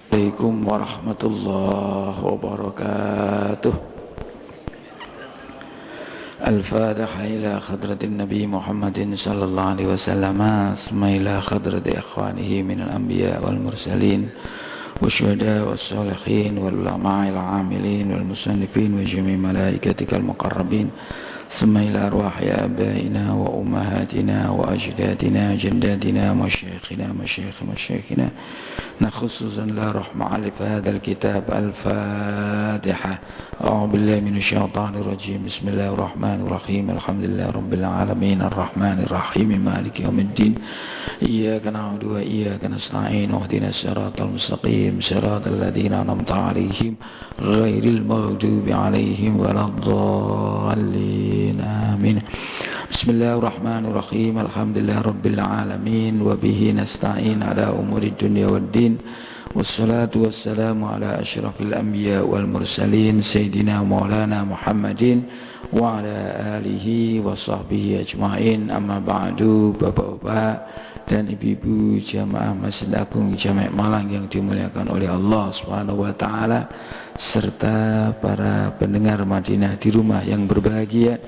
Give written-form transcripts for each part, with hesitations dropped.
Assalamualaikum warahmatullahi wabarakatuh. Al-Fatiha ila khadratin Nabi Muhammadin sallallahu alaihi wasallam, summa ila khadrati akhwanihi minal anbiya wal mursalin wasyuhada wassalihin wal ulama'il amilin wal musannifin wa jami' malaikatikal muqarrabin, summa ila arwahi abaina wa ummahatina wa ajdadina jaddatina wa masyayikhina masyayikhina khususan la rahma alif hadal kitab. Al-Fatiha. A'udzu billahi minasy syaithanir rajim. Bismillahirrahmanirrahim. Alhamdulillahi rabbil alamin arrahmanir rahim maliki yaumiddin. Iyyaka na'budu wa iyyaka nasta'in. Ihdinas siratal mustaqim siratal ladzina an'amta 'alaihim ghairil maghdubi 'alaihim waladdallin. Amin. Bismillahirrahmanirrahim. Alhamdulillahi rabbil alamin wa bihi nasta'in ala umurid dunya waddin. Wassalatu wassalamu ala asyrafil anbiya wal mursalin sayyidina maulana Muhammadin wa ala alihi wa sahbihi ajma'in. Amma ba'du. Bapak-bapak dan ibu-ibu jamaah Masjid Agung Jami' Malang yang dimuliakan oleh Allah Subhanahu wa taala, serta para pendengar Madinah di rumah yang berbahagia.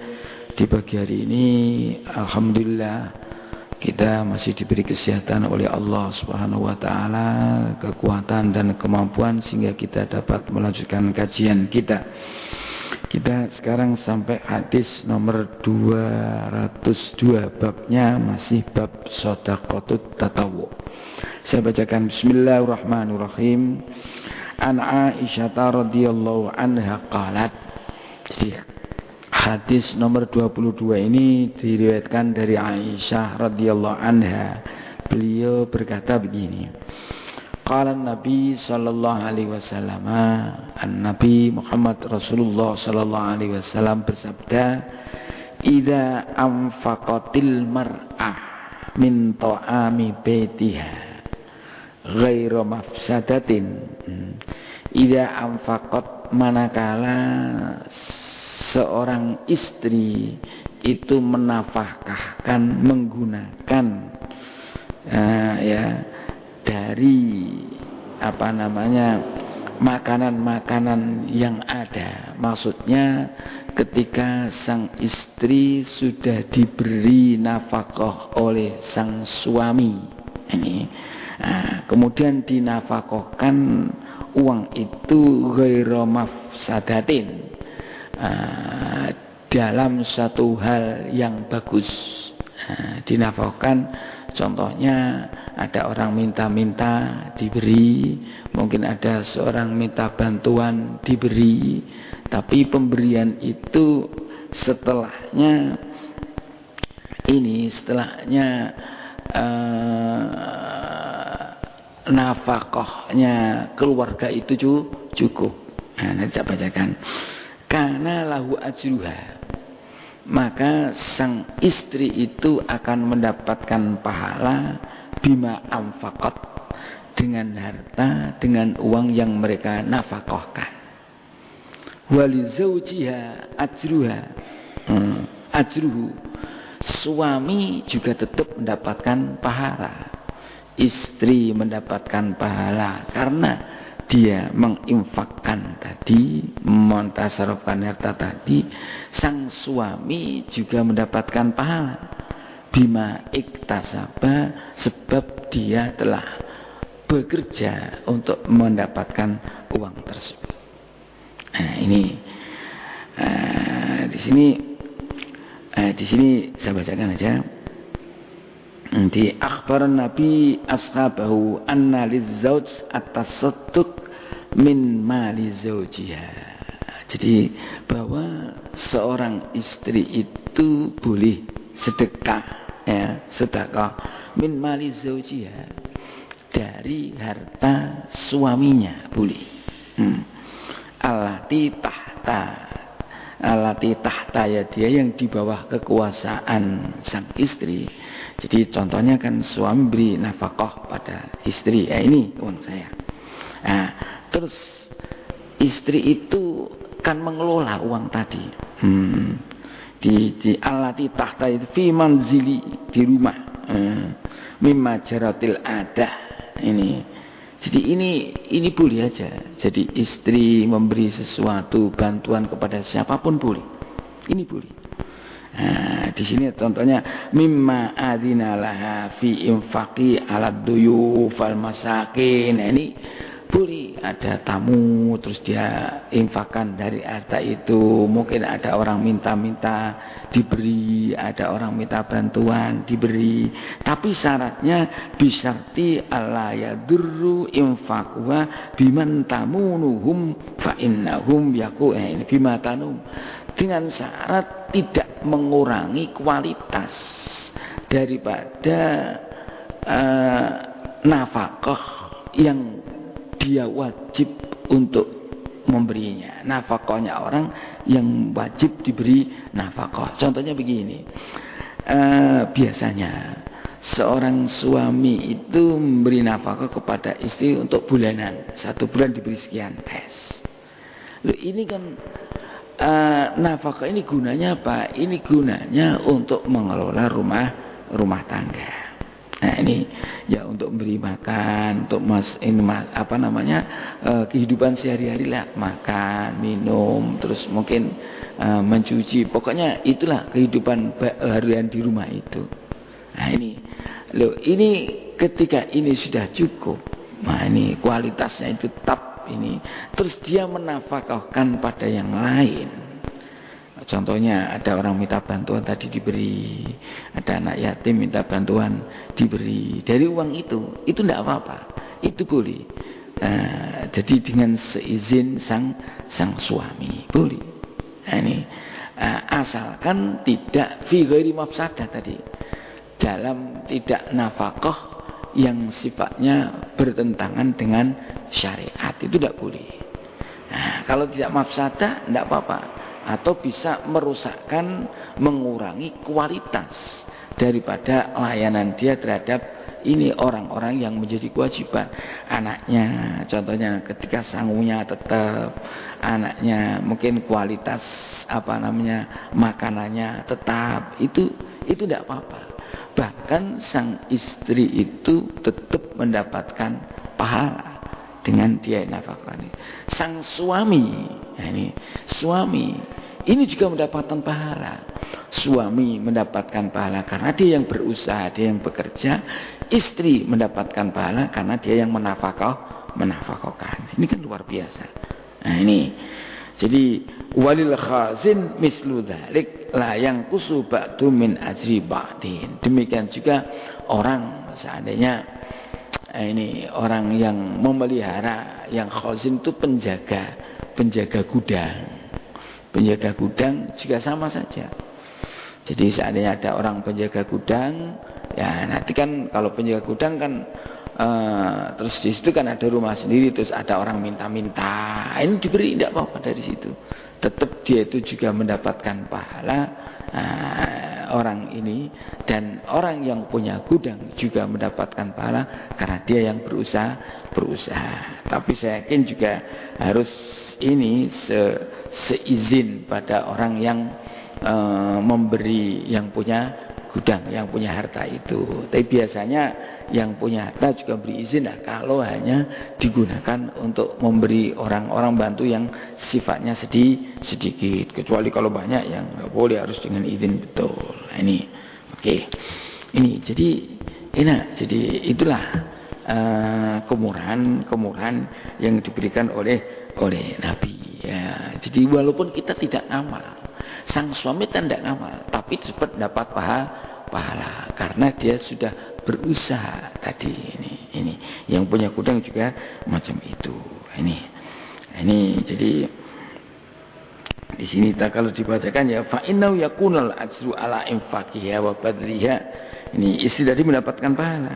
Di pagi hari ini alhamdulillah kita masih diberi kesehatan oleh Allah Subhanahu wa taala, kekuatan dan kemampuan sehingga kita dapat melanjutkan kajian kita. Kita sekarang sampai hadis nomor 202, babnya masih bab shadaqatut tatawwu. Saya bacakan. Bismillahirrahmanirrahim. An Aisyah radhiyallahu anha qalat. Hadis nomor 22 ini diriwayatkan dari Aisyah radhiyallahu anha. Beliau berkata begini. Qala Nabi sallallahu alaihi wasallam, Nabi Muhammad Rasulullah sallallahu alaihi wasallam bersabda, "Idza anfaqatil mar'ah min ta'ami baitiha ghairu mafsadatin." Idza anfaqat, manakala seorang istri itu menafkahkan, menggunakan dari makanan-makanan yang ada. Maksudnya ketika sang istri sudah diberi nafkah oleh sang suami ini, kemudian dinafkahkan uang itu ghairu mafsadatin, dalam satu hal yang bagus. Dinafkahkan, contohnya ada orang minta-minta diberi, mungkin ada seorang minta bantuan diberi, tapi pemberian itu setelahnya nafkahnya keluarga itu cukup. Nanti saya bacakan. Karena lahu ajruha, maka sang istri itu akan mendapatkan pahala bima anfaqat, dengan harta, dengan uang yang mereka nafkahkan. Wali zaujiha ajruhu, suami juga tetap mendapatkan pahala. Istri mendapatkan pahala karena dia menginfakkan tadi, mentasarufkan harta tadi. Sang suami juga mendapatkan pahala bima iktasaba, sebab dia telah bekerja untuk mendapatkan uang tersebut. Di sini saya bacakan aja. Di akhbar Nabi ashabahu anna lizzauj at-tasadduq min mali zaujiha. Jadi bahwa seorang istri itu boleh sedekah, sedekah min mali zaujiha, dari harta suaminya boleh. Alati tahta ya, dia yang di bawah kekuasaan sang istri. Jadi contohnya kan suami beri nafkah pada istri, ini uang saya. Terus istri itu kan mengelola uang tadi. Di alati tahta itu fi manzili, di rumah. Mimma jaratil adah, ini Jadi ini boleh aja. Jadi istri memberi sesuatu bantuan kepada siapapun boleh. Ini boleh. Nah, di sini contohnya mimma adzina fi infaqi 'ala duyuf wal masakin. Nah, ini boleh, ada tamu terus dia infakkan dari harta itu. Mungkin ada orang minta-minta diberi, ada orang minta bantuan diberi. Tapi syaratnya bisyarti alla yadurru infaqwa biman tamunuhum fa innahum ini bima tanum. Dengan syarat tidak mengurangi kualitas daripada nafkah yang dia wajib untuk memberinya. Nafkahnya orang yang wajib diberi nafkah. Contohnya begini, biasanya seorang suami itu memberi nafkah kepada istri untuk bulanan, 1 bulan diberi sekian. Loh, ini kan nafkah ini gunanya apa? Ini gunanya untuk mengelola rumah tangga. Nah, ini ya untuk memberi makan, untuk kehidupan sehari-hari lah, makan, minum, terus mungkin mencuci. Pokoknya itulah kehidupan harian di rumah itu. Nah, ini ketika ini sudah cukup. Nah, ini kualitasnya itu tetap ini. Terus dia menafkahkan pada yang lain. Contohnya ada orang minta bantuan tadi diberi, ada anak yatim minta bantuan diberi dari uang itu tidak apa-apa, itu boleh. Jadi dengan seizin sang suami boleh. Nah, ini asalkan tidak fi ghairi mafsadah tadi, dalam tidak nafkah yang sifatnya bertentangan dengan syariat, itu tidak boleh. Nah, kalau tidak mafsadah tidak apa-apa. Atau bisa merusakkan, mengurangi kualitas daripada layanan dia terhadap ini orang-orang yang menjadi kewajiban. Anaknya, contohnya ketika sangunya tetap, anaknya mungkin kualitas makanannya tetap, itu tidak apa-apa. Bahkan sang istri itu tetap mendapatkan pahala dengan dia nafkah. Sang suami, suami ini juga mendapatkan pahala. Suami mendapatkan pahala karena dia yang berusaha, dia yang bekerja. Istri mendapatkan pahala karena dia yang menafkahkan. Ini kan luar biasa. Nah, ini jadi walil khazin mislu dzalik la yang kusu ba'du min ajri ba'din. Demikian juga orang seandainya ini orang yang memelihara, yang khazin itu penjaga gudang. Penjaga gudang juga sama saja. Jadi seandainya ada orang penjaga gudang, ya nanti kan kalau penjaga gudang kan terus di situ kan ada rumah sendiri, terus ada orang minta-minta, ini diberi tidak apa-apa dari situ. Tetap dia itu juga mendapatkan pahala orang ini, dan orang yang punya gudang juga mendapatkan pahala karena dia yang berusaha. Tapi saya yakin juga harus ini seizin pada orang yang memberi, yang punya gudang, yang punya harta itu. Tapi biasanya yang punya harta juga beri izin kalau hanya digunakan untuk memberi orang-orang bantu yang sifatnya sedikit. Kecuali kalau banyak yang nggak boleh, harus dengan izin betul. Nah, ini oke. Ini jadi itulah kemurahan yang diberikan oleh Nabi. Ya, jadi walaupun kita tidak ngamal, sang suami tidak ngamal, tapi cepat dapat pahala karena dia sudah berusaha tadi. Ini yang punya gudang juga macam itu. Ini jadi di sini kalau dibacakan ya fa innahu yakunul ajru ala infaqiha wa badliha. Ini istri tadi mendapatkan pahala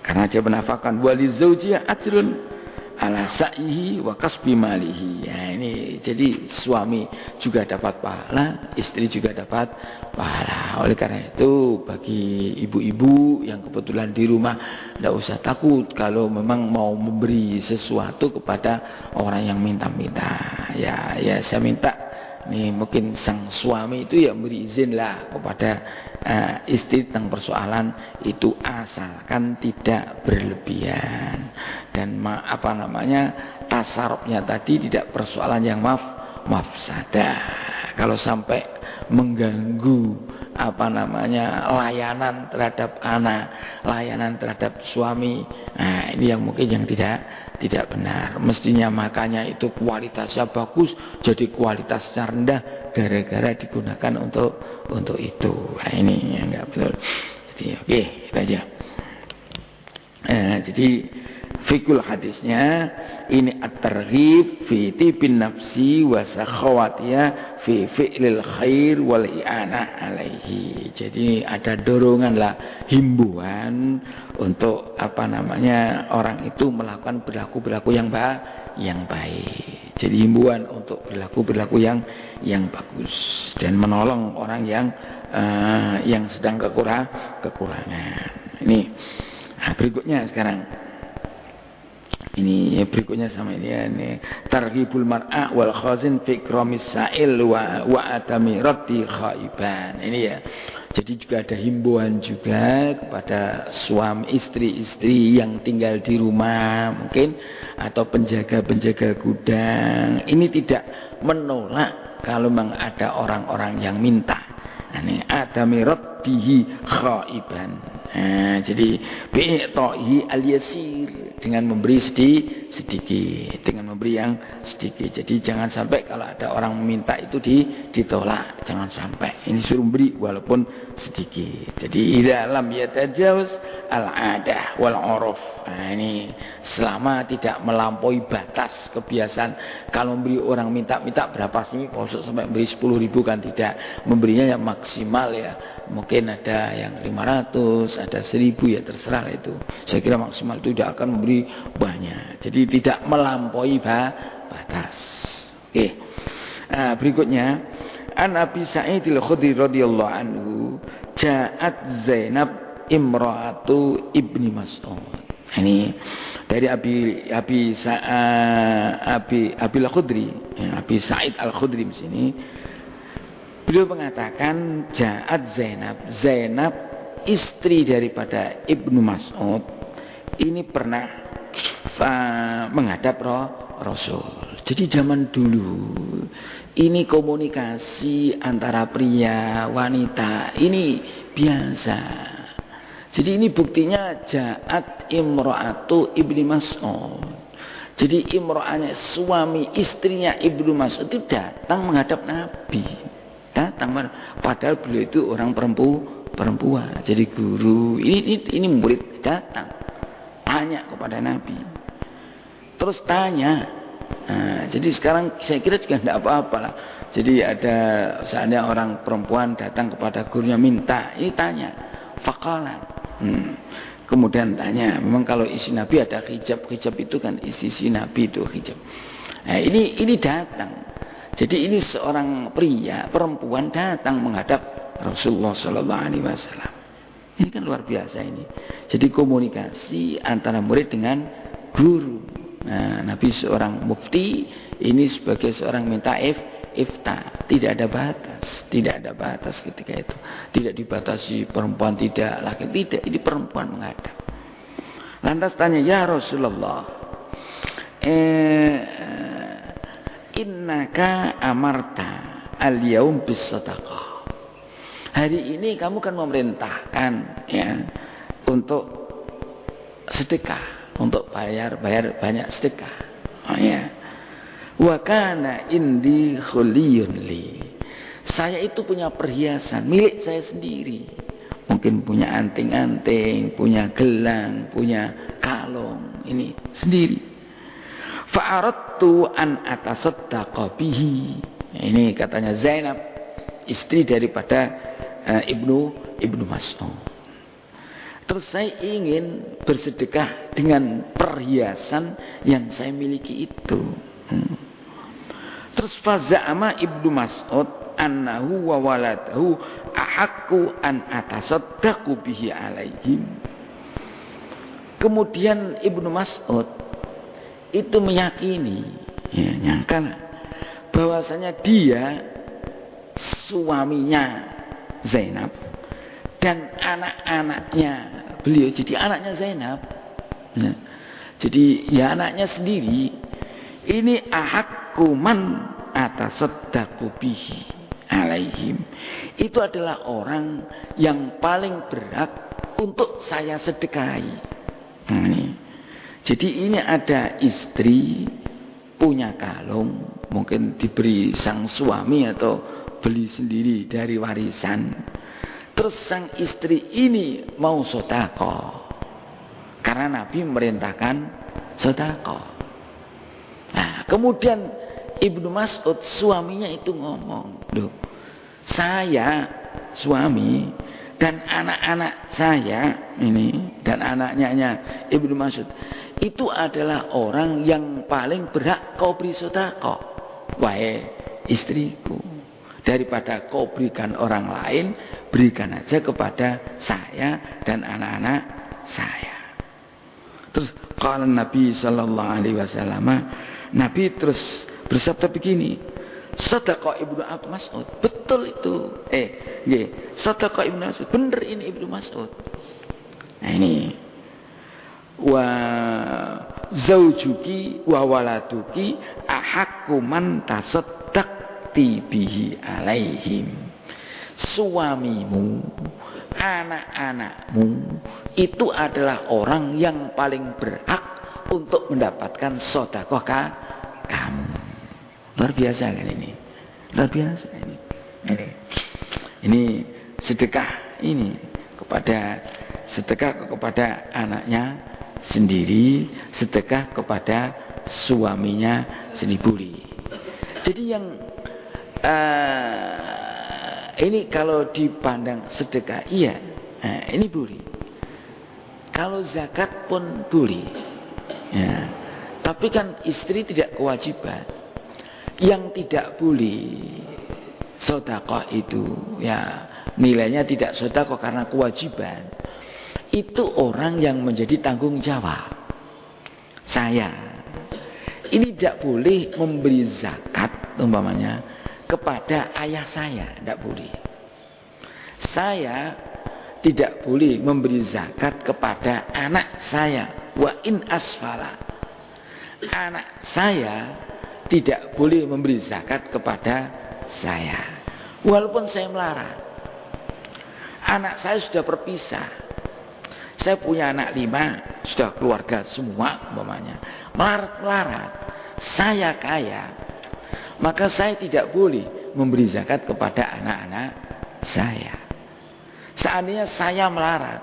karena dia menafkahkan, wali zaujiha ajrun ala sa'ihi wa kasbi malihi. Ya, ini jadi suami juga dapat pahala, istri juga dapat pahala. Oleh karena itu bagi ibu-ibu yang kebetulan di rumah, tidak usah takut kalau memang mau memberi sesuatu kepada orang yang minta-minta. Ya saya minta Nih mungkin sang suami itu ya beri izin lah kepada istri tentang persoalan itu asalkan tidak berlebihan dan tasarrufnya tadi tidak persoalan yang mafsadah. Kalau sampai mengganggu layanan terhadap anak, layanan terhadap suami, nah ini yang mungkin yang tidak benar. Mestinya makanya itu kualitasnya bagus jadi kualitasnya rendah gara-gara digunakan untuk itu. Nah ini yang enggak betul. Jadi oke, itu aja. Jadi fikul hadisnya ini at-targhib fi tibin nafsi wa sakhawatiha fi fi'lil khair wal i'anah alaihi. Jadi ada dorongan lah, himbuan untuk orang itu melakukan perilaku yang baik. Jadi himbuan untuk perilaku yang bagus dan menolong orang yang sedang kekurangan. Ini berikutnya sekarang. Ini berikutnya sama ini targhibul mar'a wal khazin fi ikramis sa'il wa adami raddi khaiban. Ini ya. Jadi juga ada himbauan juga kepada suami istri-istri yang tinggal di rumah mungkin atau penjaga-penjaga gudang. Ini tidak menolak kalau memang ada orang-orang yang minta. Ini adami raddihi khaiban. Jadi bi'tahi al-yasir dengan memberi sedikit, dengan memberi yang sedikit. Jadi jangan sampai kalau ada orang meminta itu ditolak, jangan sampai. Ini suruh beri walaupun sedikit. Jadi dalam yatajawaz al-adah wal 'uruf. Nah, ini selama tidak melampaui batas kebiasaan. Kalau memberi orang minta berapa sih? Maksud sampai beri 10.000 kan tidak. Memberinya yang maksimal ya. Mungkin ada yang 500, ada 1.000 ya terserah itu. Saya kira maksimal itu tidak akan memberi banyak. Jadi tidak melampaui batas. Oke. Nah, berikutnya An Abi Sa'id al-Khudri radhiyallahu anhu, ja'at Zainab imra'atu Ibni Mas'ud. Ini dari Abi al-Khudri, Abi Sa'id al-Khudri di sini. Beliau mengatakan ja'at Zainab istri daripada Ibnu Mas'ud ini pernah menghadap Rasul. Jadi zaman dulu ini komunikasi antara pria wanita ini biasa. Jadi ini buktinya ja'at imra'atu Ibnu Mas'ud. Jadi imra'anya suami istrinya Ibnu Mas'ud itu datang menghadap Nabi. Datang padahal beliau itu orang perempuan. Jadi guru ini murid datang tanya kepada Nabi. Terus tanya. Nah, jadi sekarang saya kira juga tidak apa-apa lah. Jadi ada seandainya orang perempuan datang kepada gurunya minta, ini tanya. Faqalan. Kemudian tanya, memang kalau isi Nabi ada hijab itu kan isi Nabi itu hijab. Nah, ini datang. Jadi ini seorang perempuan datang menghadap Rasulullah SAW. Ini kan luar biasa ini. Jadi komunikasi antara murid dengan guru. Nah, Nabi seorang mufti, ini sebagai seorang minta ifta. Tidak ada batas ketika itu. Tidak dibatasi perempuan tidak, laki tidak. Ini perempuan menghadap. Lantas tanya, ya Rasulullah, innaka amarta al-yaum bis-shadaqah. Hari ini kamu kan memerintahkan ya untuk sedekah, untuk bayar banyak sedekah. Oh ya. Wa kana indi khuliyun li. Saya itu punya perhiasan milik saya sendiri. Mungkin punya anting-anting, punya gelang, punya kalung, ini sendiri. Fa'aradtu an atasaddaqa bihi. Ini katanya Zainab, istri daripada Ibnu Mas'ud. Terus saya ingin bersedekah dengan perhiasan yang saya miliki itu. Terus faza'ama Ibnu Mas'ud annahu wa waladahu ahaqqu an atasaddaqu bihi alaihim. Kemudian Ibnu Mas'ud itu meyakini, ya, nyangka bahwasanya dia suaminya Zainab dan anak-anaknya beliau, jadi anaknya Zainab ya. Jadi ya anaknya sendiri ini ahakkuman atasaddaqu bihi alaihim, itu adalah orang yang paling berhak untuk saya sedekahi. Jadi ini ada istri punya kalung, mungkin diberi sang suami atau beli sendiri dari warisan. Terus sang istri ini mau sedekah karena Nabi merintahkan sedekah. Nah, kemudian Ibnu Mas'ud suaminya itu ngomong, "Loh, saya suami dan anak-anak saya ini dan anaknya Ibnu Mas'ud itu adalah orang yang paling berhak kau beri sedekah, wahai istriku. Daripada kau berikan orang lain, berikan aja kepada saya dan anak-anak saya." Terus kalau Nabi sallallahu alaihi wasallam, Nabi terus bersabda begini, sedekah Ibnu Mas'ud, betul itu. Sedekah Ibnu Mas'ud, benar ini Ibnu Mas'ud. Nah ini, wa zaujuki wa waladuki ahakku man tasaddaqti bihi alaihim. Suamimu, anak-anakmu itu adalah orang yang paling berhak untuk mendapatkan sedekah kamu. Luar biasa kan ini? Luar biasa ini. Ini sedekah ini sedekah kepada anaknya sendiri, sedekah kepada suaminya sendiri. Jadi yang ini kalau dipandang sedekah, iya, ini boleh. Kalau zakat pun boleh. Ya. Tapi kan istri tidak kewajiban. Yang tidak boleh sedekah itu, ya nilainya tidak sedekah karena kewajiban. Itu orang yang menjadi tanggung jawab. Saya ini tidak boleh memberi zakat umpamanya kepada ayah saya, tidak boleh. Saya tidak boleh memberi zakat kepada anak saya, wa in asfala. Anak saya tidak boleh memberi zakat kepada saya, walaupun saya melarat. Anak saya sudah berpisah. Saya punya anak 5, sudah keluarga semua umpamanya. Melarat-melarat, saya kaya, maka saya tidak boleh memberi zakat kepada anak-anak saya. Seandainya saya melarat,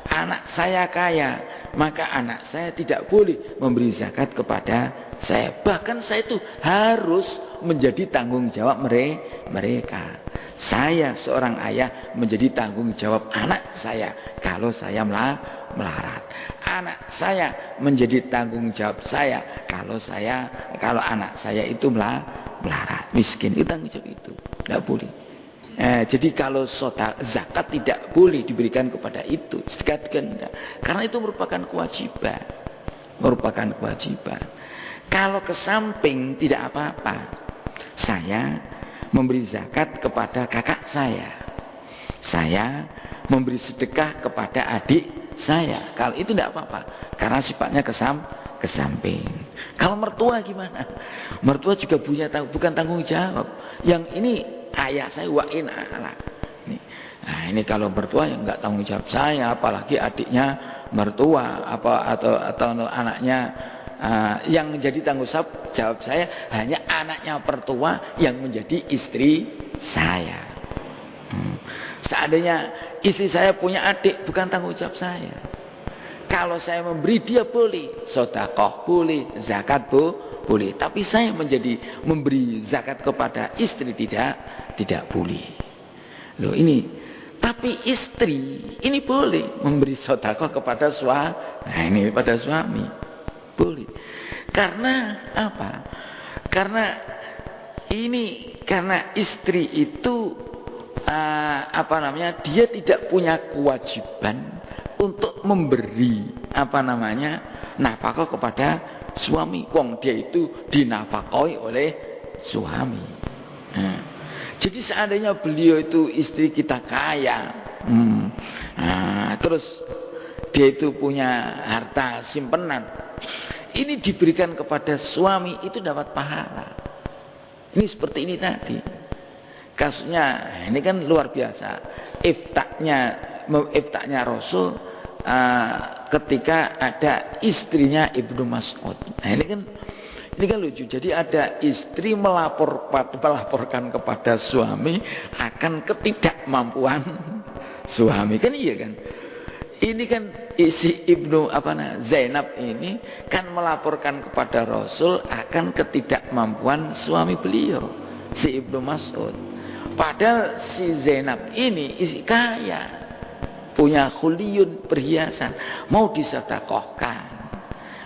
anak saya kaya, maka anak saya tidak boleh memberi zakat kepada saya. Bahkan saya itu harus menjadi tanggung jawab mereka. Saya seorang ayah menjadi tanggung jawab anak saya kalau saya melarat. Anak saya menjadi tanggung jawab saya kalau anak saya itu melarat, miskin. Itu tanggung jawab itu. Tidak boleh. Jadi kalau zakat tidak boleh diberikan kepada itu, karena itu merupakan kewajiban. Kalau ke samping tidak apa-apa. Saya memberi zakat kepada kakak saya. Saya memberi sedekah kepada adik saya. Kalau itu tidak apa-apa, karena sifatnya ke samping. Kalau mertua gimana? Mertua juga bukan tanggung jawab. Yang ini ayah saya wa'in ala. Nah ini kalau mertua yang enggak tanggung jawab saya, apalagi adiknya mertua atau anaknya yang menjadi tanggung jawab saya hanya anaknya mertua yang menjadi istri saya. Seandainya istri saya punya adik, bukan tanggung jawab saya. Kalau saya memberi dia boleh, sedekah boleh, zakat boleh. Tapi saya memberi zakat kepada istri tidak boleh. Loh ini, tapi istri ini boleh memberi sedekah kepada suami. Pada suami boleh. Karena apa? Karena istri itu dia tidak punya kewajiban untuk memberi nafkah kepada suami. Wong dia itu dinafkahi oleh suami. Jadi seandainya beliau itu istri kita kaya, terus dia itu punya harta simpenan, ini diberikan kepada suami, itu dapat pahala. Ini seperti ini tadi kasusnya. Ini kan luar biasa iftaknya Rasul ketika ada istrinya Ibnu Mas'ud. Nah ini kan lucu. Jadi ada istri melaporkan kepada suami akan ketidakmampuan suami, kan iya kan. Ini kan isi Zainab ini kan melaporkan kepada Rasul akan ketidakmampuan suami beliau, si Ibnu Mas'ud. Padahal si Zainab ini isi kaya, punya khuliyun, perhiasan, mau disedekahkan.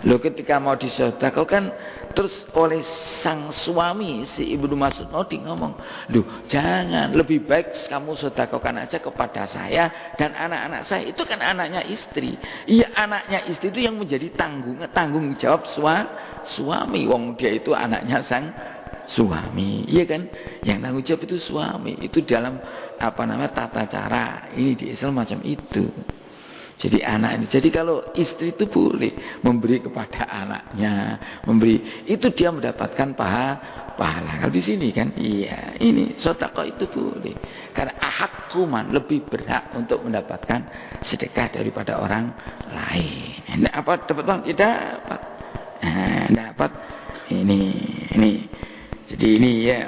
Loh, ketika mau disedekahkan, terus oleh sang suami si Ibnu Mas'ud ngomong, "Loh, jangan, lebih baik kamu sedekahkan aja kepada saya dan anak-anak saya." Itu kan anaknya istri. Iya, anaknya istri itu yang menjadi tanggung jawab suami. Wong dia itu anaknya sang suami. Iya kan? Yang tanggung jawab itu suami. Itu dalam tata cara ini di Islam macam itu. Jadi anak ini, jadi kalau istri itu boleh memberi kepada anaknya, itu dia mendapatkan pahala. Kalau di sini kan, iya, ini sedekah itu boleh. Karena ahakkuman, lebih berhak untuk mendapatkan sedekah daripada orang lain. Nah, apa dapat bang? Tidak dapat. Dapat ini. Jadi ini ya,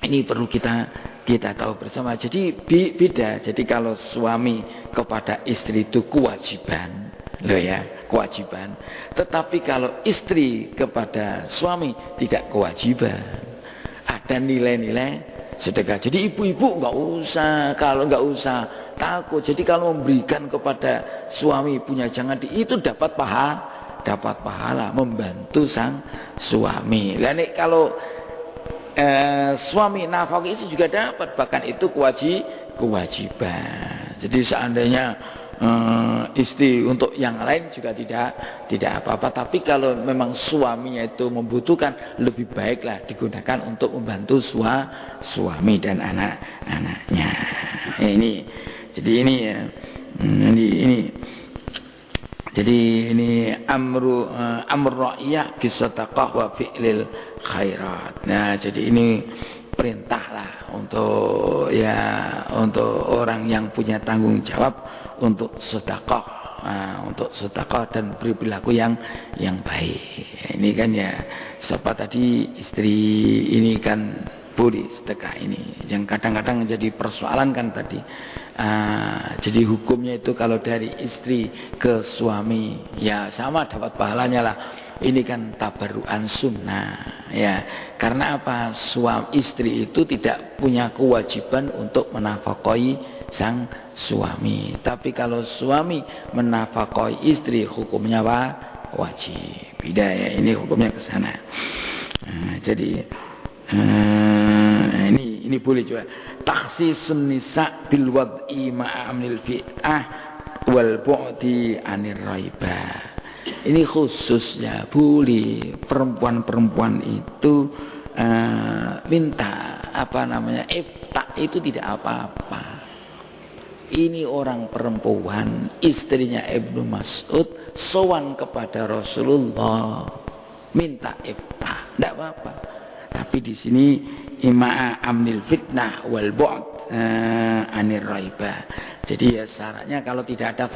ini perlu kita tahu bersama. Jadi beda. Jadi kalau suami kepada istri itu kewajiban, kewajiban. Tetapi kalau istri kepada suami tidak kewajiban. Ada nilai-nilai sedekah. Jadi ibu-ibu nggak usah, kalau nggak usah takut. Jadi kalau memberikan kepada suami punya jangan itu dapat pahala membantu sang suami. Lah nek kalau suami nafkah itu juga dapat, bahkan itu kewajiban. Jadi seandainya istri untuk yang lain juga tidak apa-apa. Tapi kalau memang suaminya itu membutuhkan, lebih baiklah digunakan untuk membantu suami dan anak-anaknya. Ini jadi ini ya. Ini jadi ini amru ra'iyah bisadaqah wa fi'lil khairat. Nah, jadi ini perintahlah untuk orang yang punya tanggung jawab untuk sedekah, dan berperilaku yang baik. Ini kan ya, siapa tadi istri ini kan boleh sedekah ini. Yang kadang-kadang jadi persoalan kan tadi. Jadi hukumnya itu kalau dari istri ke suami ya sama dapat pahalanya lah. Ini kan tabarruan sunnah ya. Karena apa? Istri itu tidak punya kewajiban untuk menafkahi sang suami. Tapi kalau suami menafkahi istri, hukumnya wajib. Beda ya, ini hukumnya ke sana. Jadi ini boleh juga. Takhsisun nisa bil wad'i ma'amil fi'ah wal bu'di anir raibah. Ini khususnya boleh perempuan-perempuan itu minta iftak itu tidak apa-apa. Ini orang perempuan, istrinya Ibnu Mas'ud sowan kepada Rasulullah minta iftak, tidak apa-apa. Tapi di sini ima'a amnil fitnah wal bu'd anir raibah. Jadi ya syaratnya kalau tidak ada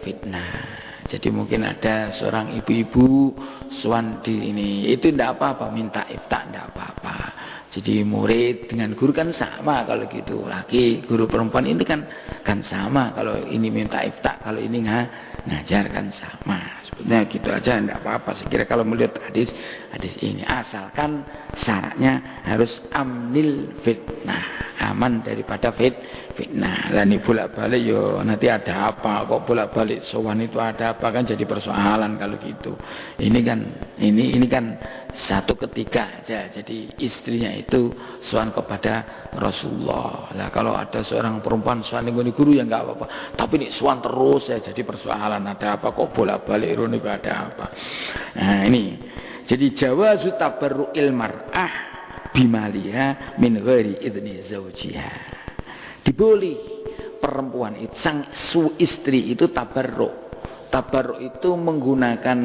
fitnah. Jadi mungkin ada seorang ibu-ibu sowan di ini, itu tidak apa-apa, minta iftak tidak apa-apa. Jadi murid dengan guru kan sama kalau gitu. Laki guru perempuan ini kan sama. Kalau ini minta iftak, kalau ini ngajar kan sama. Sebetulnya gitu aja tidak apa-apa. Saya kira kalau melihat hadis ini, asalkan syaratnya harus amnil fitnah, aman daripada fitnah. Lah ini bolak-balik yo nanti ada apa? Kok bolak-balik sowan itu ada apa, kan jadi persoalan kalau gitu. Ini kan satu ketika aja. Jadi istrinya itu sowan kepada Rasulullah. Lah kalau ada seorang perempuan sowan ngene guru ya enggak apa-apa. Tapi nek sowan terus ya jadi persoalan, ada apa kok bolak-balik rono ada apa. Nah, ini. Jadi jawazu tabarru'il mar'ah bimaliha min ghairi idzni zaujiha. Diboleh perempuan itu, sang istri itu tabarruk. Tabarruk itu menggunakan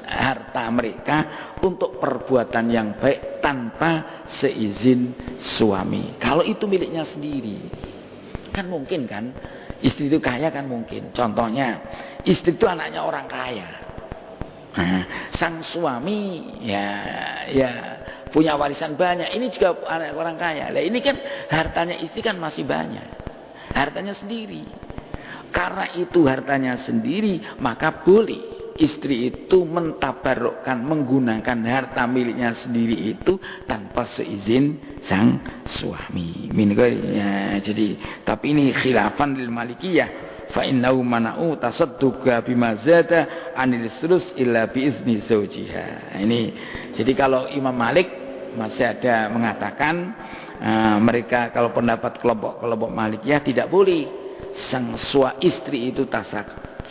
harta mereka untuk perbuatan yang baik tanpa seizin suami. Kalau itu miliknya sendiri, kan mungkin kan, istri itu kaya kan mungkin. Contohnya, istri itu anaknya orang kaya. Nah, sang suami ya punya warisan banyak. Ini juga anak orang kaya. Lah ini kan hartanya istri kan masih banyak. Hartanya sendiri. Karena itu hartanya sendiri, maka boleh istri itu mentabarrukkan, menggunakan harta miliknya sendiri itu tanpa seizin sang suami. Jadi, tapi ini khilafan lil Malikiyah. Fa innahu mana'u tasadduqa bima zada anil sulus illa bi izni zawjiha. Ini jadi kalau Imam Malik masih ada mengatakan mereka kalau pendapat kelompok Malikiyah tidak boleh sang istri itu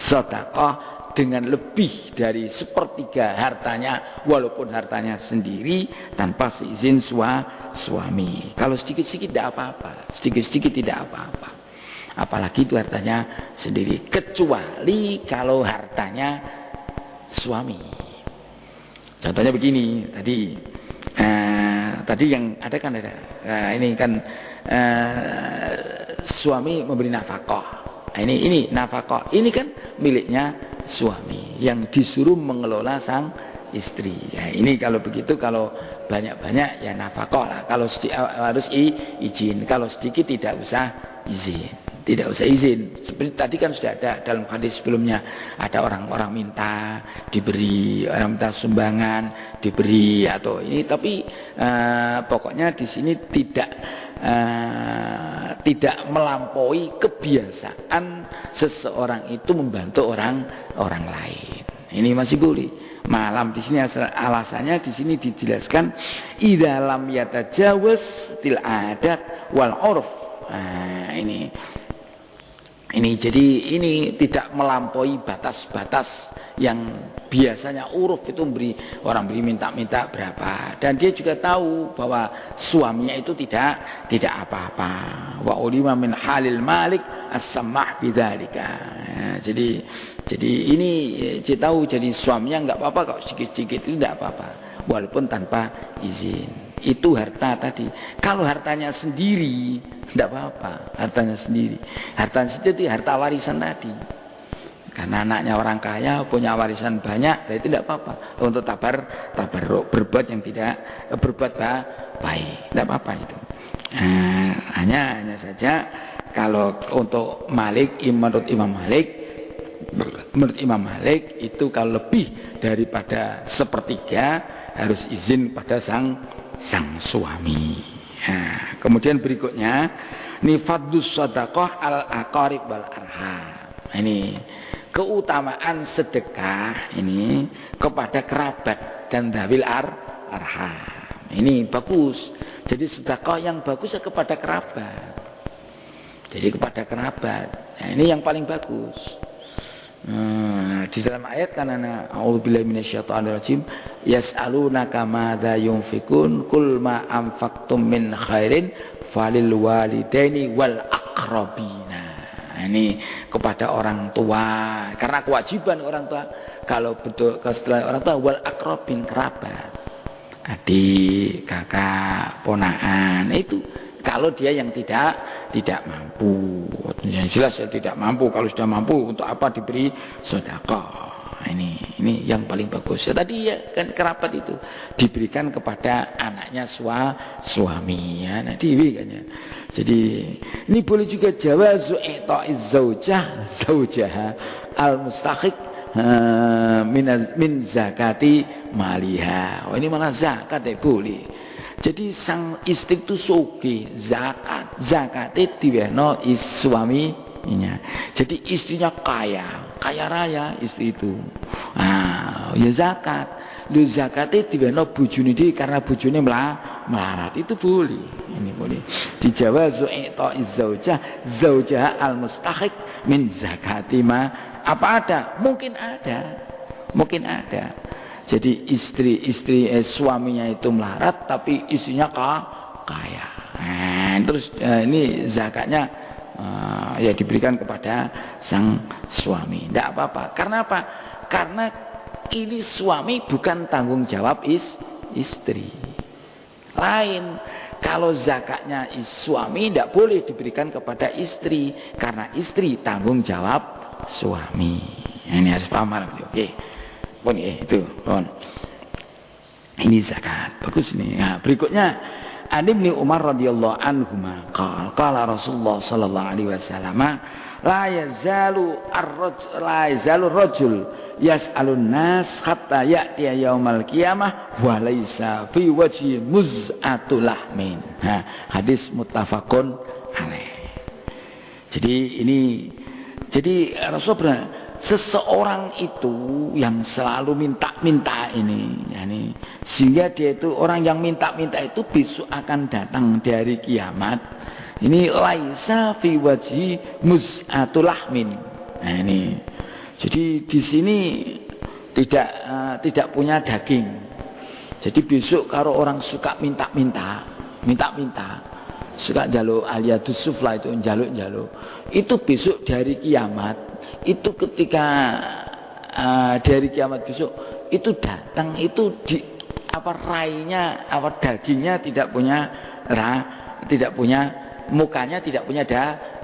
sedekah dengan lebih dari sepertiga hartanya walaupun hartanya sendiri tanpa seizin suami. Kalau sedikit-sedikit tidak apa-apa, sedikit-sedikit tidak apa-apa. Apalagi itu hartanya sendiri, kecuali kalau hartanya suami. Contohnya begini, tadi yang ada kan ini kan suami memberi nafkah. Ini nafkah. Ini kan miliknya suami yang disuruh mengelola sang istri. Ya, ini kalau begitu, kalau banyak-banyak ya nafkah lah. Kalau harus izin. Kalau sedikit tidak usah izin. Tidak usah izin. Seperti tadi kan sudah ada dalam hadis sebelumnya, ada orang-orang minta diberi, orang minta sumbangan diberi atau ini. Tapi pokoknya di sini tidak melampaui kebiasaan seseorang itu membantu orang lain. Ini masih boleh. Malam di sini alasannya di sini dijelaskan idza lam yatajawaz til adat wal urf. Nah, ini jadi ini tidak melampaui batas-batas yang biasanya uruf itu orang beri minta-minta berapa, dan dia juga tahu bahwa suaminya itu tidak apa-apa. Wa ulima min halil malik as-samah bidzalika. Jadi ini dia tahu, jadi suaminya enggak apa-apa kok sedikit-sedikit itu enggak apa-apa walaupun tanpa izin. Itu harta tadi. Kalau hartanya sendiri tidak apa-apa, hartanya sendiri. Hartanya sendiri itu harta warisan tadi. Karena anaknya orang kaya punya warisan banyak, itu tidak apa-apa. Untuk tabarruk, berbuat yang tidak baik, tidak apa-apa itu. Hanya saja kalau untuk menurut Imam Malik itu kalau lebih daripada sepertiga harus izin pada sang suami. Nah, kemudian berikutnya nifadus sadaqah al aqarib wal arham. Ini keutamaan sedekah ini kepada kerabat dan dzawil arham. Ini bagus. Jadi sedekah yang bagus kepada kerabat. Jadi kepada kerabat. Nah, ini yang paling bagus. Di dalam ayat kan a'udzubillahi minasyaitonirrajim yas'alunaka madza yunfikun qul ma anfaqtum min khairin falil walidaini wal aqrabina. Ini kepada orang tua, karena kewajiban orang tua kalau betul setelah orang tua wal aqrabin, kerabat, adik, kakak, ponakan, itu kalau dia yang tidak mampu. Yang jelas ya tidak mampu. Kalau sudah mampu, untuk apa diberi sedekah? Ini yang paling bagus. Ya, tadi ya kan kerabat itu diberikan kepada anaknya suami ya. Nah, kan ya. Jadi ini boleh juga jawazu i'ta'iz zaujaha al-mustahiq min zakati maliha. Oh, ini malah zakat ya boleh. Jadi sang istri itu sugih, zakatnya diwehno suaminya. Jadi istrinya kaya raya istri itu. Ya zakat. Lu zakatnya diwehno bojone dhewe karena bojone melarat, itu boleh. Ini boleh. Dijawazu i'ta'iz zaujah al-mustahiq min zakati ma. Apa ada? Mungkin ada. Jadi istri suaminya itu melarat tapi istrinya kaya. Nah, terus ini zakatnya ya diberikan kepada sang suami. Tidak apa-apa. Karena apa? Karena ini suami bukan tanggung jawab istri. Lain. Kalau zakatnya suami tidak boleh diberikan kepada istri karena istri tanggung jawab suami. Ini harus paham. Oke. Pun itu. Pun. Ini zakat. Bagus ini. Nah, berikutnya An Ibnu Umar radhiyallahu anhuma qala Rasulullah sallallahu alaihi wasallam la yazalu rajul yas'alun nas hatta ya'tiya yaumal qiyamah wa laisa fi wajhi muz'atul lahmin. Hadis muttafaqun alaih. Jadi Rasulullah seseorang itu yang selalu minta-minta ini, sehingga dia itu orang yang minta-minta itu besok akan datang dari kiamat. Ini laisa fi wajhi muz'atul lahmin. Nah ini. Jadi di sini tidak punya daging. Jadi besok kalau orang suka minta-minta, suka jaluk aliyadus sufla itu jaluk, itu besok dari kiamat, itu ketika dari kiamat besok itu datang itu di rainya, dagingnya tidak punya mukanya tidak punya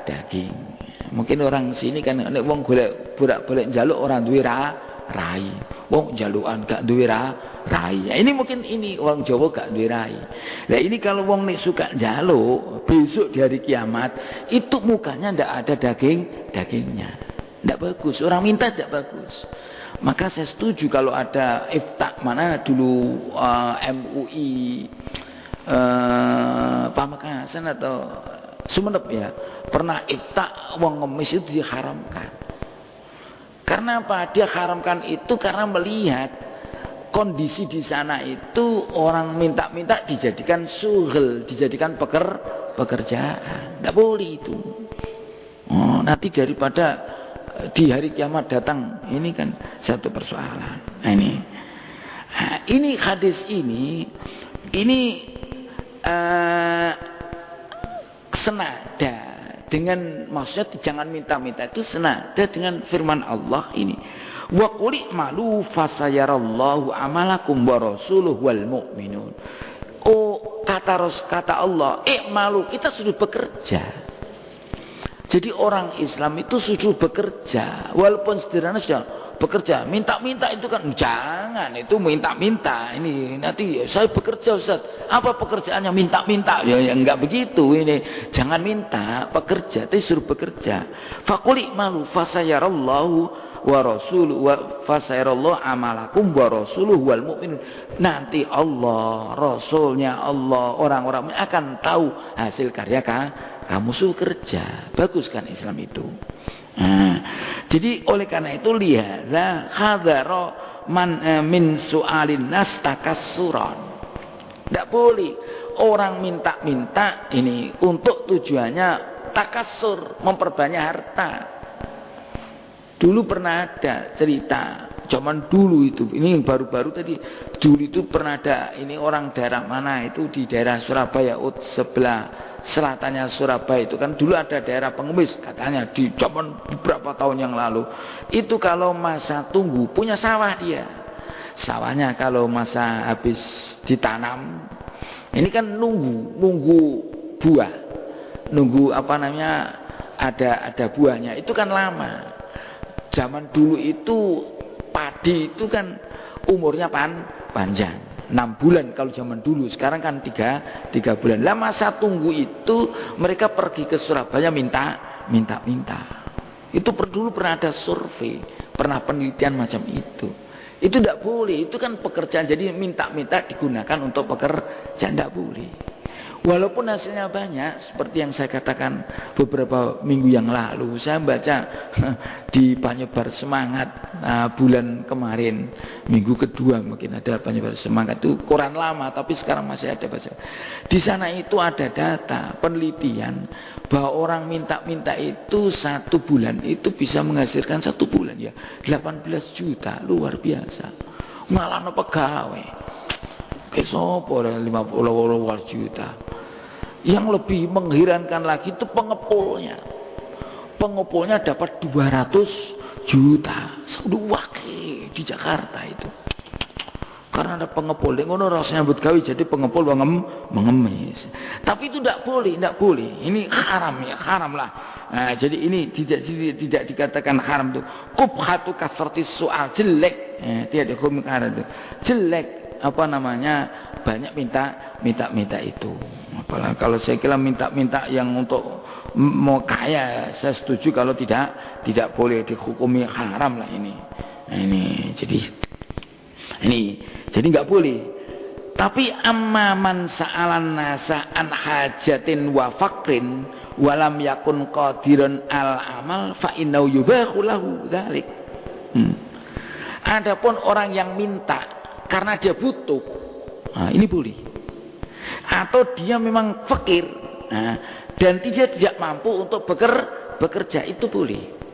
daging. Mungkin orang sini kan nek wong golek njaluk orang duwe rai. Wong jalukan gak duwe rai. Ya, ini mungkin ini orang Jawa gak duwe rai. Nah ini kalau wong nek suka njaluk besok dari kiamat itu mukanya ndak ada dagingnya. Ndak bagus. Orang minta ndak bagus. Maka saya setuju kalau ada iftak mana dulu MUI Pamekasan atau Sumenep ya, pernah iftak wong ngemis itu diharamkan. Karena apa? Dia haramkan itu karena melihat kondisi di sana itu orang minta-minta dijadikan sughel, dijadikan pekerjaan. Tidak boleh itu. Nanti daripada di hari kiamat datang, ini kan satu persoalan. Nah, ini hadis ini senada dengan, maksudnya jangan minta-minta, itu senada dengan firman Allah ini, wa qul i'malu fasayarallahu amalakum wa rasuluhu wal mu'minun. Kata Allah, i'malu, kita sudah bekerja. Jadi orang Islam itu sudah bekerja, walaupun sederhana sudah bekerja. Minta-minta itu kan jangan, itu minta-minta. Ini nanti saya bekerja Ustaz. Apa pekerjaannya? Minta-minta. Ya enggak begitu ini. Jangan minta, bekerja, tapi suruh bekerja. Faquli malu fasayarallahu wa rasuluhu wa fasayarallahu amalakum wa rasuluhu wal mu'minun. Nanti Allah, Rasulnya Allah, orang-orang akan tahu hasil karya kamu suruh kerja. Bagus kan Islam itu. Jadi oleh karena itu lihatlah hadzara man min su'alin nas takassuran. Tidak boleh orang minta-minta ini untuk tujuannya takassur, memperbanyak harta. Dulu pernah ada cerita zaman dulu itu, ini baru-baru tadi, dulu itu pernah ada ini orang daerah mana itu di daerah Surabaya sebelah selatannya Surabaya itu kan dulu ada daerah pengemis katanya di zaman beberapa tahun yang lalu. Itu kalau masa tunggu punya sawah dia. Sawahnya kalau masa habis ditanam ini kan nunggu buah. Nunggu ada buahnya. Itu kan lama. Zaman dulu itu padi itu kan umurnya panjang. 6 bulan kalau zaman dulu, sekarang kan 3 bulan. Lah masa tunggu itu mereka pergi ke Surabaya minta. Itu dulu pernah ada survei, pernah penelitian macam itu. Itu tidak boleh, itu kan pekerjaan. Jadi minta-minta digunakan untuk pekerjaan, tidak boleh. Walaupun hasilnya banyak, seperti yang saya katakan beberapa minggu yang lalu, saya baca di Panyebar Semangat bulan kemarin, minggu kedua mungkin ada Panyebar Semangat, itu koran lama tapi sekarang masih ada baca. Di sana itu ada data penelitian bahwa orang minta-minta itu 1 bulan itu bisa menghasilkan 1 bulan ya 18 juta, luar biasa. ngalahno pegawai. Kesopo 50 juta. Yang lebih mengherankan lagi itu pengepulnya. Pengepulnya dapat 200 juta. Seduwake di Jakarta itu. Karena ada pengepul, ngono rasanya nyambut gawe jadi pengepul mengemis. Tapi itu tidak boleh. Ini haram ya, haram lah. Nah, jadi ini tidak dikatakan haram tuh. Qubhatu kasrati soal jelek. Tidak hukum haram itu. Jelek apa namanya? Banyak minta itu. Apalagi kalau saya kira minta yang untuk mau kaya, saya setuju kalau tidak boleh dihukumi haram lah ini. Nah, ini jadi nggak boleh. Tapi amma man sa'alan nasa an hajatin wa faqrin walam yakun qadiran al amal fa innahu yubahu lahu dzalik. Adapun orang yang minta karena dia butuh, nah, ini boleh. Atau dia memang fakir, nah, dan dia tidak mampu untuk bekerja, itu boleh.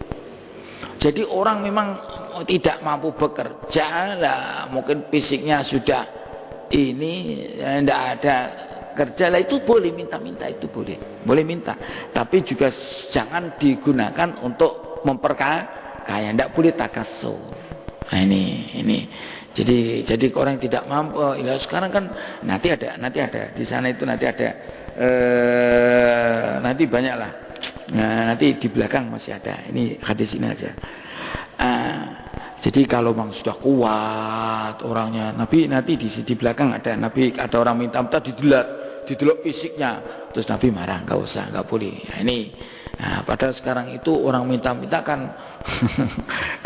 Jadi orang memang tidak mampu bekerja lah, mungkin fisiknya sudah ini tidak ada kerja lah, itu boleh minta itu boleh minta, tapi juga jangan digunakan untuk memperkaya, tidak boleh takasur. Nah, ini jadi orang tidak mampu ya, sekarang kan nanti ada di sana itu nanti ada nanti banyak lah. Nah, nanti di belakang masih ada. Ini hadis ini aja. Jadi kalau memang sudah kuat orangnya, Nabi nanti di belakang ada Nabi, ada orang minta didelok fisiknya, terus Nabi marah, nggak boleh. Nah, ini. Nah, padahal sekarang itu orang minta kan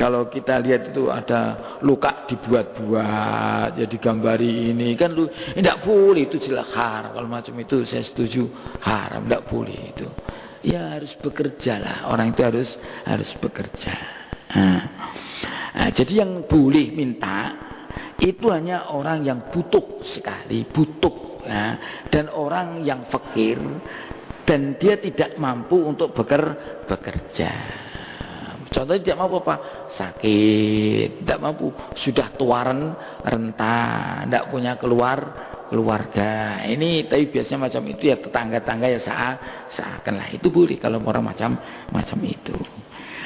kalau kita lihat itu ada luka dibuat-buat, jadi gambari ini kan tidak boleh, itu jelas haram. Kalau macam itu saya setuju haram, tidak boleh itu. Ya harus bekerja lah, orang itu harus bekerja. Nah, jadi yang boleh minta itu hanya orang yang butuh sekali, ya, dan orang yang fakir dan dia tidak mampu untuk bekerja. Contohnya tidak mampu apa? Sakit, tidak mampu, sudah tua renta, tidak punya keluarga. Ini tapi biasanya macam itu ya, tetangga-tangga ya seakan lah, itu boleh kalau orang macam itu.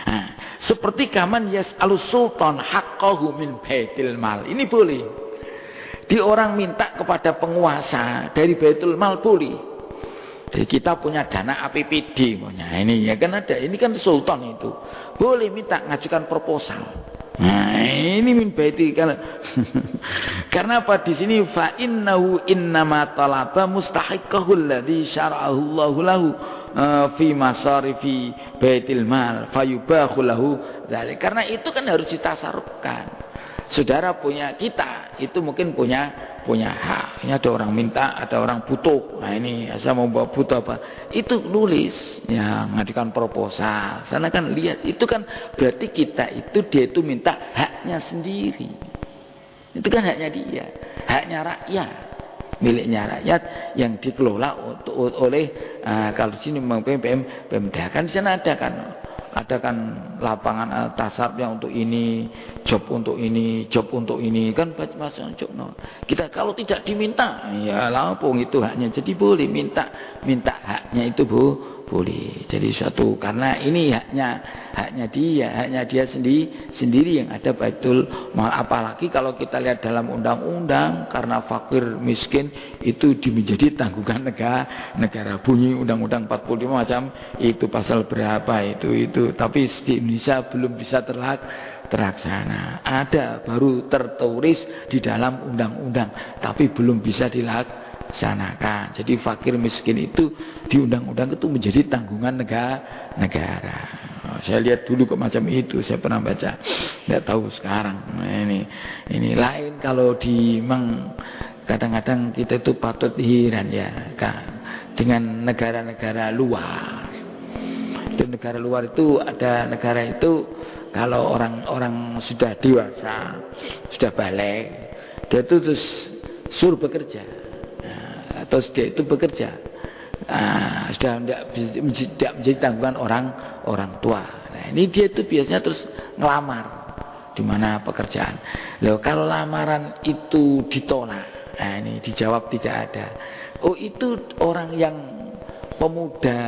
Nah, seperti kaman yas'alus sultan haqqahu min baitil mal. Ini boleh. Di orang minta kepada penguasa dari baitul mal boleh. Jadi kita punya dana APBD punya. Ini ya kan ada. Ini kan sultan itu. Boleh minta ngajukan proposal. Nah, ini min baiti karena apa di sini fa innahu innama talaba mustahiqqahu alladhi syara'ahu Allahu lahu fi masarifi baitil mal fayubahu lahu dzalik. Karena itu kan harus ditasarrufkan. Saudara punya, kita itu mungkin punya hak. Ini ada orang minta, ada orang butuh. Nah ini saya mau bawa butuh apa? Itu nulis, ya ngajukan proposal. Sana kan lihat, itu kan berarti kita itu dia itu minta haknya sendiri. Itu kan haknya dia, haknya rakyat, miliknya rakyat yang dikelola oleh kalau di sini Pemda kan di sana ada kan lapangan tasarruf yang untuk ini, job untuk ini kan macam no. Kita kalau tidak diminta ya lampung itu haknya, jadi boleh minta haknya itu boleh. Jadi suatu karena ini haknya dia sendiri yang ada baitul mal. Apalagi kalau kita lihat dalam undang-undang, karena fakir miskin itu menjadi tanggungan negara. Bunyi undang-undang 45 macam itu pasal berapa itu tapi di Indonesia belum bisa terlaksana. Ada baru tertulis di dalam undang-undang tapi belum bisa dilaksanakan. Jadi fakir miskin itu di undang-undang itu menjadi tanggungan negara. Saya lihat dulu kok macam itu, saya pernah baca. Tidak tahu sekarang. Nah, ini lain kalau kadang-kadang kita itu patut heran ya dengan negara-negara luar. Di negara luar itu ada negara itu kalau orang sudah dewasa, sudah balik, dia itu terus suruh bekerja. Atau dia itu bekerja, sudah tidak menjadi tanggungan orang tua. Nah, ini dia itu biasanya terus ngelamar di mana pekerjaan. Loh, kalau lamaran itu ditolak, nah ini dijawab tidak ada. Oh, itu orang yang pemuda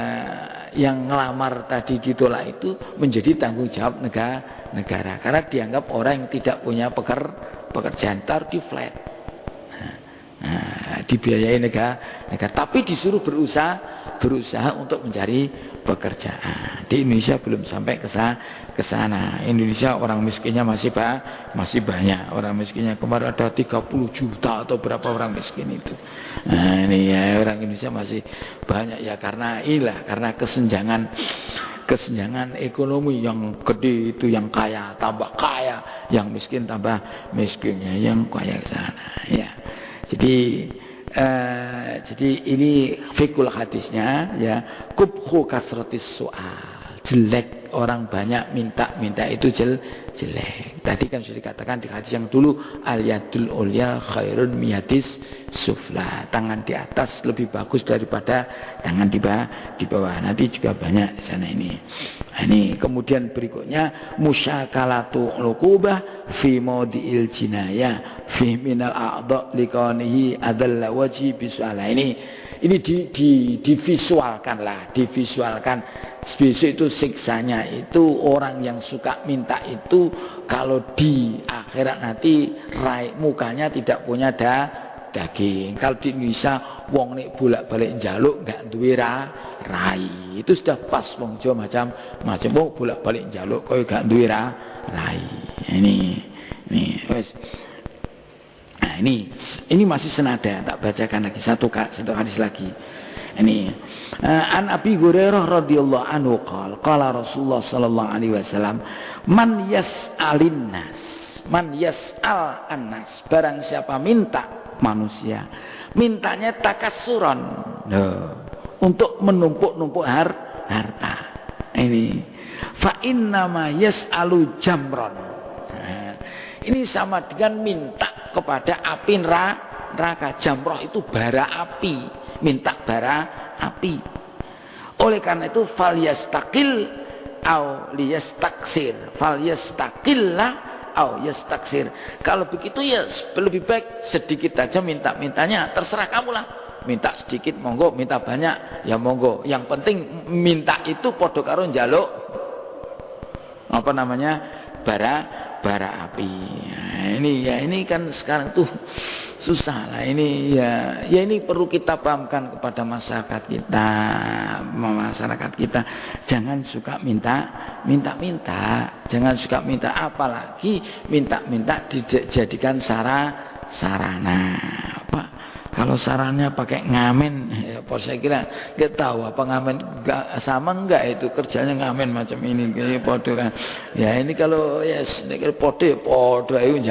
yang ngelamar tadi ditolak itu menjadi tanggung jawab negara karena dianggap orang yang tidak punya pekerjaan, taruh di flat. Nah, dibiayai negara, tapi disuruh berusaha untuk mencari pekerjaan. Di Indonesia belum sampai ke sana. Indonesia orang miskinnya masih banyak. Orang miskinnya kemarin ada 30 juta atau berapa orang miskin itu. Nah, ini ya orang Indonesia masih banyak ya karena kesenjangan ekonomi yang gede itu, yang kaya tambah kaya, yang miskin tambah miskinnya, yang kaya ke sana ya. Jadi ini fikul hadisnya ya, kubhu kasratis soal, jelek orang banyak minta itu jelek. Tadi kan sudah dikatakan di hadis yang dulu, al yadul ulya khairun miyatis sufla, tangan di atas lebih bagus daripada tangan di bawah. Nanti juga banyak di sana ini. Nah, ini kemudian berikutnya musyakalatu luqubah fi maudiil jinayah fi minal a'dha liqanihi adalla wajhi bisuala. Ini divisualkan. Besok itu siksanya itu orang yang suka minta itu kalau di akhirat nanti mukanya tidak punya daging. Kalau di Indonesia wong nek bolak-balik njaluk enggak duwe rai. Itu sudah pas wong Jawa macam wong bolak-balik njaluk koyo enggak duwe rai. Ini wes. Nah, ini masih senada, tak bacakan lagi satu hadis lagi. Ini an Abi Hurairah radhiyallahu anhu qala Rasulullah sallallahu alaihi wasallam man yas'alin annas, barang siapa minta manusia, mintanya takassuran, untuk menumpuk-numpuk harta. Ini fa inna ma yas'alu jamron. Ini sama dengan minta kepada api neraka. Jamroh itu bara api, minta bara api. Oleh karena itu falyastaqil au liyastaksir, falyastaqillah au yastaksir. Kalau begitu ya lebih baik sedikit aja mintanya, terserah kamulah. Minta sedikit monggo, minta banyak ya monggo. Yang penting minta itu padha karo njaluk apa namanya? bara api. Nah, ini kan sekarang tuh susah lah. Ini ini perlu kita pahamkan kepada masyarakat kita. Jangan suka minta, jangan suka minta, apalagi minta dijadikan sarana. Apa? Kalau sarannya pakai ngamen, ya, saya kira nggak tahu apa ngamen sama enggak itu kerjanya ngamen macam ini kayak podo kan. Ya ini kalau ya podo ayo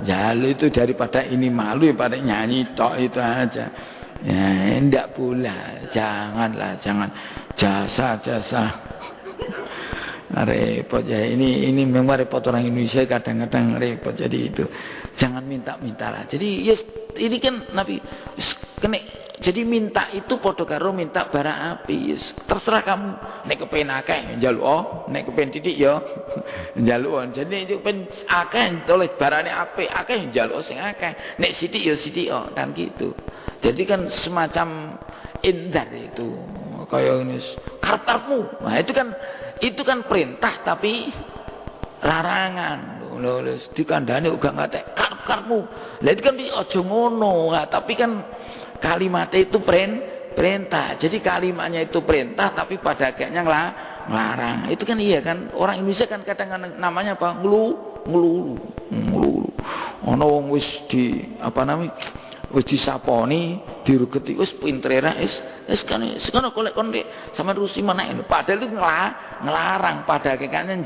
jalu itu daripada ini malu ya pada nyanyi tok itu aja. Ya enggak pula, jangan jasa. Repot ya, ini memang repot orang Indonesia, kadang-kadang repot. Jadi itu jangan minta lah. Jadi yes, ini kan Nabi kena, jadi minta itu padha karo minta bara api. Yes, terserah kamu, nek kepen akeh njaluk, nek kepen titik ya njaluk. Jadi nek kepen akeh oleh barane apik, akeh njaluk sing akeh. Nek sithik ya sithik kan gitu. Jadi kan semacam indar itu kayak ini kartarmu. Nah, itu kan perintah tapi larangan. Lho dikandani uga ngatek karepmu. Lah itu kan aja ngono. Nah, tapi kan kalimatnya itu perintah. Jadi kalimatnya itu perintah tapi pada akhirnya ngelarang. Itu kan iya kan, orang Indonesia kan kadang-kadang namanya apa? Ngelulu. Ono wong wis wis disaponi, dirugeti wis pintere ra wis kan kolek kon sampe rusi meneh. Padahal itu ngelarang, pada akhirnya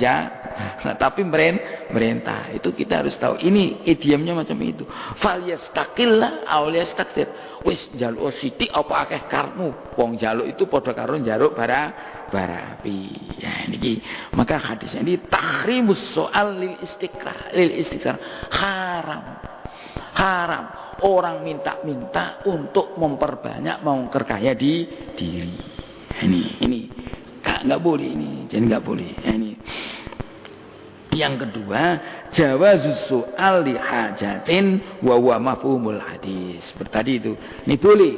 nah, tapi merintah. Itu kita harus tahu. Ini idiomnya macam itu. Fal yastaqillah aw yastaksir. Wis njaluk sithik apa akeh karepmu. Wong njaluk itu padha karo njaluk bara api. Ya niki. Maka hadisnya ini tahrimus soal lil istiqrar. Haram orang minta untuk memperbanyak, memperkaya diri. Ini nggak boleh ini, jadi nggak boleh. Ini Yang kedua, jawazus su'al li hajatin wa huwa mafhumul hadis. Seperti tadi itu. Ini boleh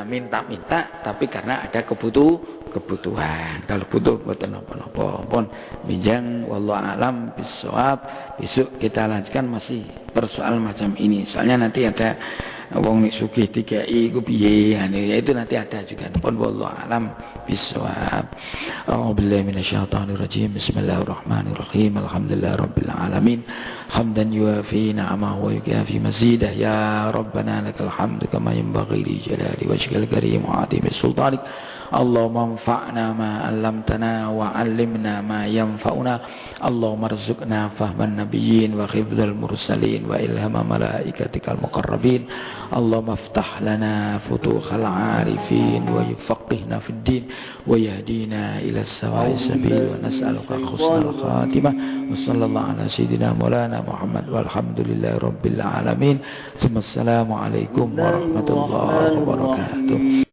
minta-minta tapi karena ada kebutuhan. Kalau butuh boten napa-napa. Pun bijang wallahu alam bisawab. Besok kita lanjutkan masih persoalan macam ini. Soalnya nanti ada wong sugih dikai iku piye, itu nanti ada juga. Pun wallahu alam bisawab. A'udzubillahi minasyaitonir rajim. Bismillahirrahmanirrahim. Alhamdulillahirabbil alamin. Hamdan yuafi ni'amahu wa yukafi mazidah. Ya Rabbana lakal hamdu kama yanbaghi li jalali wajhikal karim wa 'azimi sultanik. Allahumma anfa'na ma 'allamtana wa 'allimna ma yanfa'una. Allahumma arzuqna fahman nabiyyin wa hifdzal mursalin wa ilhama malaikatikal muqarrabin. Allahumma iftah lana futuhal 'arifin wa yufaqqihna fid din wa yahdina ila as-sawa'is sabil wa nas'aluka husnal khatimah. Wa sallallahu ala sayyidina maulana Muhammad walhamdulillahi rabbil alamin. Assalamu alaikum warahmatullahi wabarakatuh.